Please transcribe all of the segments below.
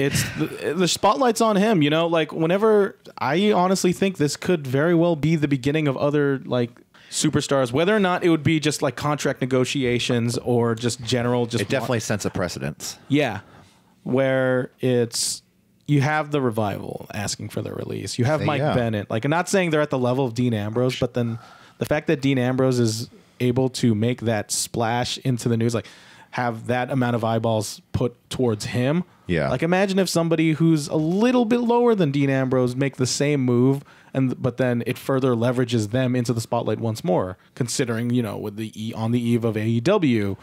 it's the spotlight's on him, you know, like whenever I honestly think this could very well be the beginning of other like superstars, whether or not it would be just like contract negotiations or just general, just it definitely sets a precedence. Yeah. Where it's, you have the Revival asking for their release. You have Mike Bennett. Like, I'm not saying they're at the level of Dean Ambrose, but then the fact that Dean Ambrose is able to make that splash into the news, like have that amount of eyeballs put towards him. Yeah. Like, imagine if somebody who's a little bit lower than Dean Ambrose make the same move, but then it further leverages them into the spotlight once more, considering, you know, with on the eve of AEW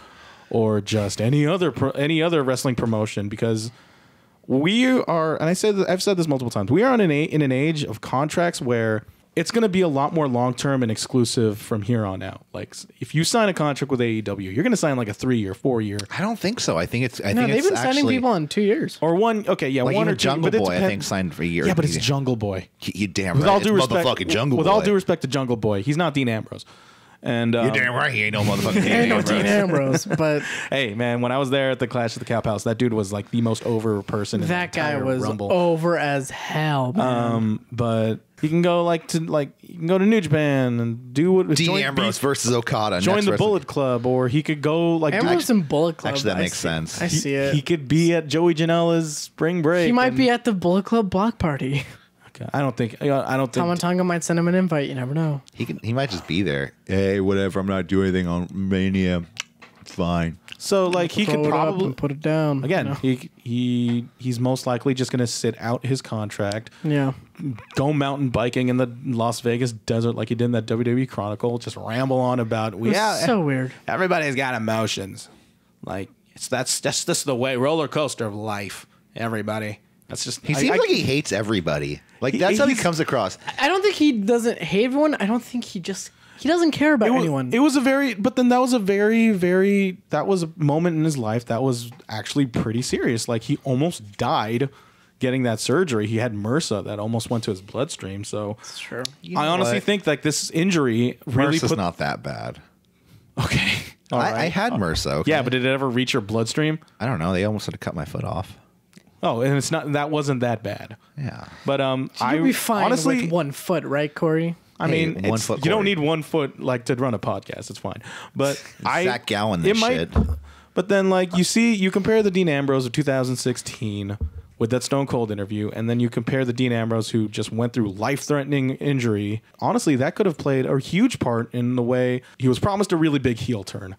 or just any other wrestling promotion, because we are, and I've said this multiple times, we are in an age of contracts where it's going to be a lot more long-term and exclusive from here on out. Like, if you sign a contract with AEW, you're going to sign like a 3-year, 4-year. I don't think so. I think it's. They've been signing people on 2 years or one. Okay, yeah, like one or two. Jungle Boy, I think, signed for a year. Yeah, but it's Jungle Boy. You damn right. With all due respect, motherfucking Jungle Boy. With all due respect to Jungle Boy, he's not Dean Ambrose. And you're damn right, he ain't no motherfucking Dean Ambrose. But hey, man, when I was there at the Clash of the Cap House, that dude was like the most over person. That in the guy was Rumble. over as hell, man. But you can go you can go to New Japan and do what Dean Ambrose versus Okada. Join the Bullet Club, or he could go like Ambrose and Bullet Club. Actually, that makes sense. I see it. He could be at Joey Janela's spring break. He might be at the Bullet Club block party. I don't think. Tama Tonga might send him an invite. You never know. He might just be there. Hey, whatever. I'm not doing anything on Mania. It's fine. So like he could probably put it down again. You know? He's most likely just going to sit out his contract. Yeah. Go mountain biking in the Las Vegas desert like he did in that WWE Chronicle. Just ramble on about so weird. Everybody's got emotions. Like that's just the way roller coaster of life. Everybody. That's just he seems like he hates everybody. Like that's how he comes across. I don't think he doesn't hate everyone. I don't think he doesn't care about anyone. It was a very that was a moment in his life that was actually pretty serious. Like he almost died getting that surgery. He had MRSA that almost went to his bloodstream. So that's true. I honestly think like this injury really MRSA's not that bad. Okay. I had MRSA. Okay. Yeah, but did it ever reach your bloodstream? I don't know. They almost had to cut my foot off. Oh, and it's not. That wasn't that bad. Yeah, but so you'll be fine honestly with 1 foot, right, Korey? I mean, 1 foot. You don't need 1 foot like to run a podcast. It's fine. But Zach Gowen, this shit. But then, like you compare the Dean Ambrose of 2016 with that Stone Cold interview, and then you compare the Dean Ambrose who just went through life-threatening injury. Honestly, that could have played a huge part in the way he was promised a really big heel turn.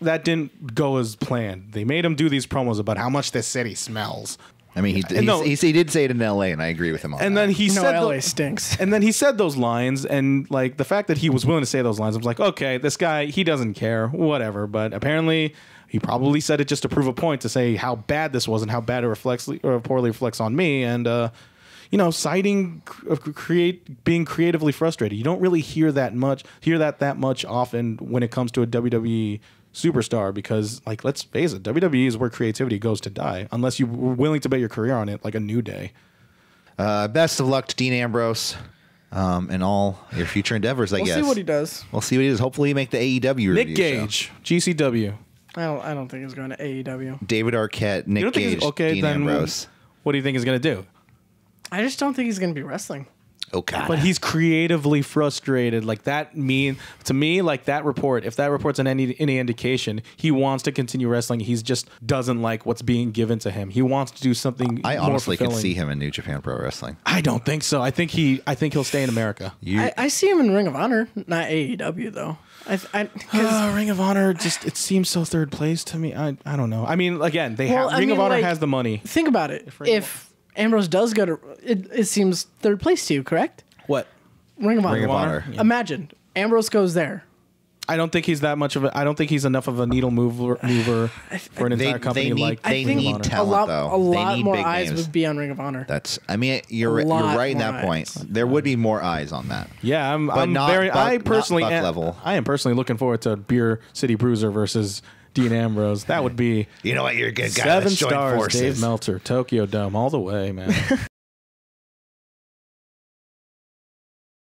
That didn't go as planned. They made him do these promos about how much this city smells. I mean, he did say it in L.A., and I agree with him on that. And then he said, L.A. stinks. And then he said those lines, and like the fact that he was willing to say those lines, I was like, okay, this guy, he doesn't care, whatever. But apparently, he probably said it just to prove a point, to say how bad this was and how bad it reflects or poorly reflects on me. And citing being creatively frustrated. You don't really hear that much often when it comes to a WWE superstar, because like, let's face it, WWE is where creativity goes to die unless you were willing to bet your career on it, like a New Day. Best of luck to Dean Ambrose and all your future endeavors. I guess we'll see what he does. We'll see what he does. Hopefully, he make the AEW. Nick Gage, GCW. I don't think he's going to AEW. David Arquette, Nick Gage, Dean Ambrose. What do you think he's going to do? I just don't think he's going to be wrestling. Okay. But he's creatively frustrated. Like that to me, like that report, if that report's any indication, he wants to continue wrestling. He's just doesn't like what's being given to him. He wants to do something. I more honestly fulfilling. could see him in New Japan Pro Wrestling. I don't think so. I think he'll stay in America. I see him in Ring of Honor, not AEW though. Ring of Honor it seems so third place to me. I don't know. I mean, again, Ring of Honor has the money. Think about it. If Ambrose does go to it seems third place to you, correct? What? Ring of Honor. Yeah. Imagine Ambrose goes there. I don't think he's that much of I don't think he's enough of a needle mover for an entire company like Ring of Honor. Talent, a lot more eyes would be on Ring of Honor. You're right in that point. There would be more eyes on that. Yeah, I am personally looking forward to Beer City Bruiser versus Dean Ambrose. That would be, you know what, you're a good guy. 7 stars. Forces. Dave Meltzer, Tokyo Dome, all the way, man.